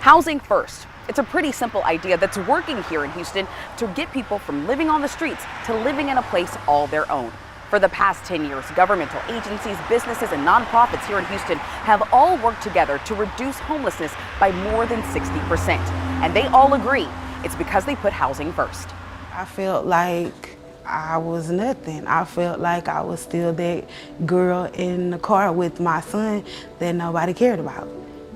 Housing first. It's a pretty simple idea that's working here in Houston to get people from living on the streets to living in a place all their own. For the past 10 years, governmental agencies, businesses, and nonprofits here in Houston have all worked together to reduce homelessness by more than 60%. And they all agree it's because they put housing first. I felt like I was nothing. I felt like I was still that girl in the car with my son that nobody cared about.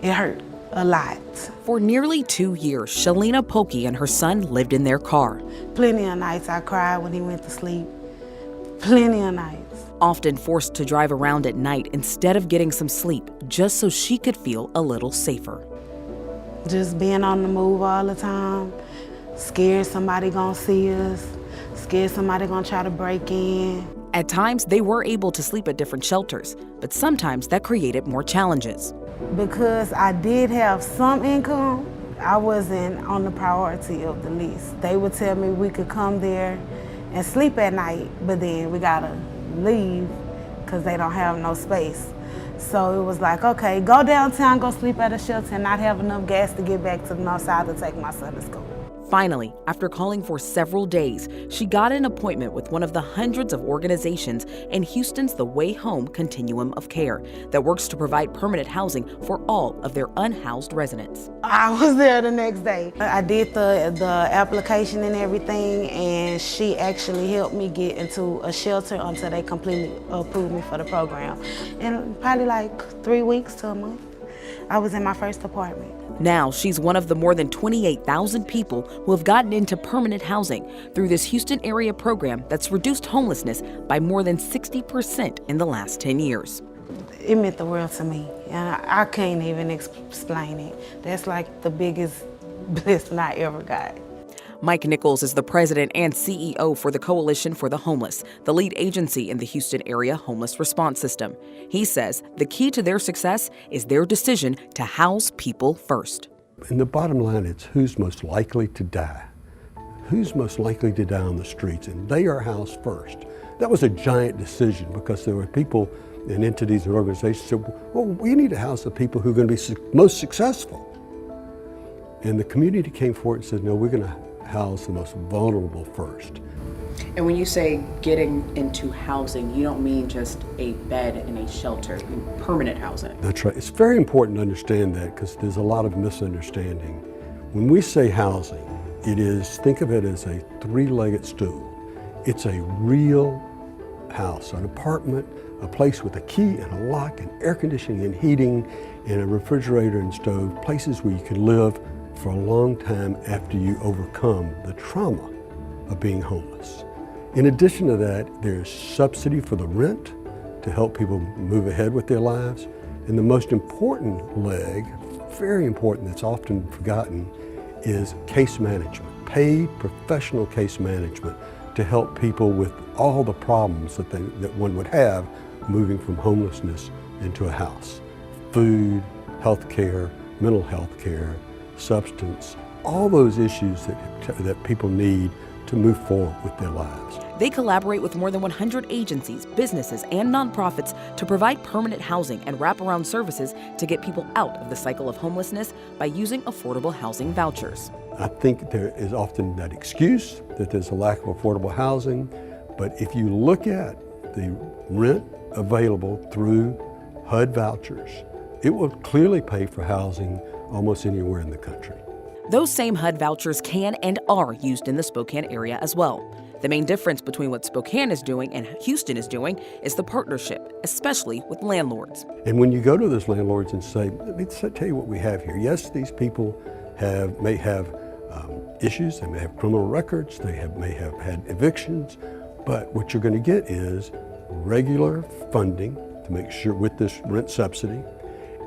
It hurt a lot. For nearly 2 years, Shalina Polke and her son lived in their car. Plenty of nights I cried when he went to sleep. Plenty of nights. Often forced to drive around at night instead of getting some sleep, just so she could feel a little safer. Just being on the move all the time, scared somebody gonna see us, scared somebody gonna try to break in. At times, they were able to sleep at different shelters, but sometimes that created more challenges. Because I did have some income, I wasn't on the priority of the list. They would tell me we could come there and sleep at night, but then we gotta leave because they don't have no space. So it was like, okay, go downtown, go sleep at a shelter and not have enough gas to get back to the north side to take my son to school. Finally, after calling for several days, she got an appointment with one of the hundreds of organizations in Houston's The Way Home Continuum of Care that works to provide permanent housing for all of their unhoused residents. I was there the next day. I did the application and everything, and she actually helped me get into a shelter until they completely approved me for the program. And probably like 3 weeks to a month, I was in my first apartment. Now, she's one of the more than 28,000 people who have gotten into permanent housing through this Houston area program that's reduced homelessness by more than 60% in the last 10 years. It meant the world to me, and I can't even explain it. That's like the biggest blessing I ever got. Mike Nichols is the president and CEO for the Coalition for the Homeless, the lead agency in the Houston area homeless response system. He says the key to their success is their decision to house people first. And the bottom line is who's most likely to die. Who's most likely to die on the streets, and they are housed first. That was a giant decision because there were people and entities and organizations that said, well, we need to house the people who are going to be most successful. And the community came forward and said, no, we're going to house the most vulnerable first. And when you say getting into housing, you don't mean just a bed in a shelter, you mean permanent housing. That's right. It's very important to understand that because there's a lot of misunderstanding. When we say housing, think of it as a three-legged stool. It's a real house, an apartment, a place with a key and a lock and air conditioning and heating and a refrigerator and stove, places where you can live for a long time after you overcome the trauma of being homeless. In addition to that, there's subsidy for the rent to help people move ahead with their lives. And the most important leg, very important, that's often forgotten, is case management, paid professional case management to help people with all the problems that one would have moving from homelessness into a house. Food, health care, mental health care, substance, all those issues that people need to move forward with their lives. They collaborate with more than 100 agencies, businesses, and nonprofits to provide permanent housing and wraparound services to get people out of the cycle of homelessness by using affordable housing vouchers. I think there is often that excuse that there's a lack of affordable housing, but if you look at the rent available through HUD vouchers, it will clearly pay for housing almost anywhere in the country. Those same HUD vouchers can and are used in the Spokane area as well. The main difference between what Spokane is doing and Houston is doing is the partnership, especially with landlords. And when you go to those landlords and say, let me tell you what we have here. Yes, these people may have issues, they may have criminal records, may have had evictions, but what you're going to get is regular funding to make sure with this rent subsidy,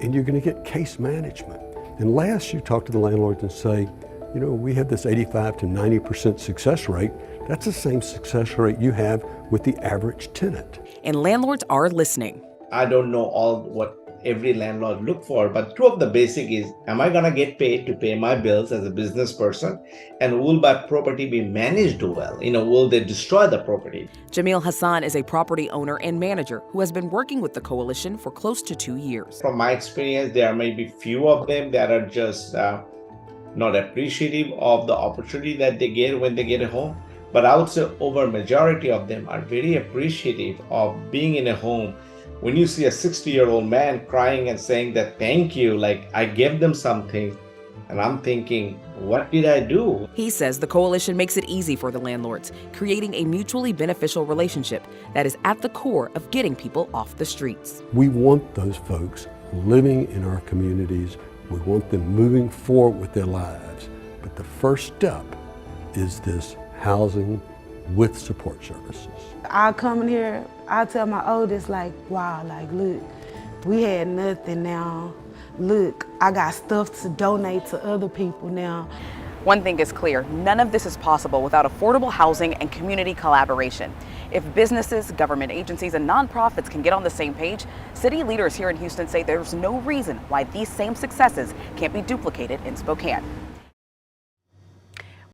and you're going to get case management. And last, you talk to the landlords and say, you know, we have this 85 to 90% success rate. That's the same success rate you have with the average tenant. And landlords are listening. I don't know all what every landlord look for, but two of the basic is, am I gonna get paid to pay my bills as a business person? And will my property be managed well? Will they destroy the property? Jamil Hassan is a property owner and manager who has been working with the coalition for close to 2 years. From my experience, there are maybe few of them that are just not appreciative of the opportunity that they get when they get a home. But I would say over majority of them are very appreciative of being in a home. When you see a 60-year-old man crying and saying that thank you, like I gave them something, and I'm thinking, what did I do? He says the coalition makes it easy for the landlords, creating a mutually beneficial relationship that is at the core of getting people off the streets. We want those folks living in our communities. We want them moving forward with their lives. But the first step is this housing with support services. I come in here, I tell my oldest, like, wow, like, look, we had nothing now. Look, I got stuff to donate to other people now. One thing is clear, none of this is possible without affordable housing and community collaboration. If businesses, government agencies, and nonprofits can get on the same page, city leaders here in Houston say there's no reason why these same successes can't be duplicated in Spokane.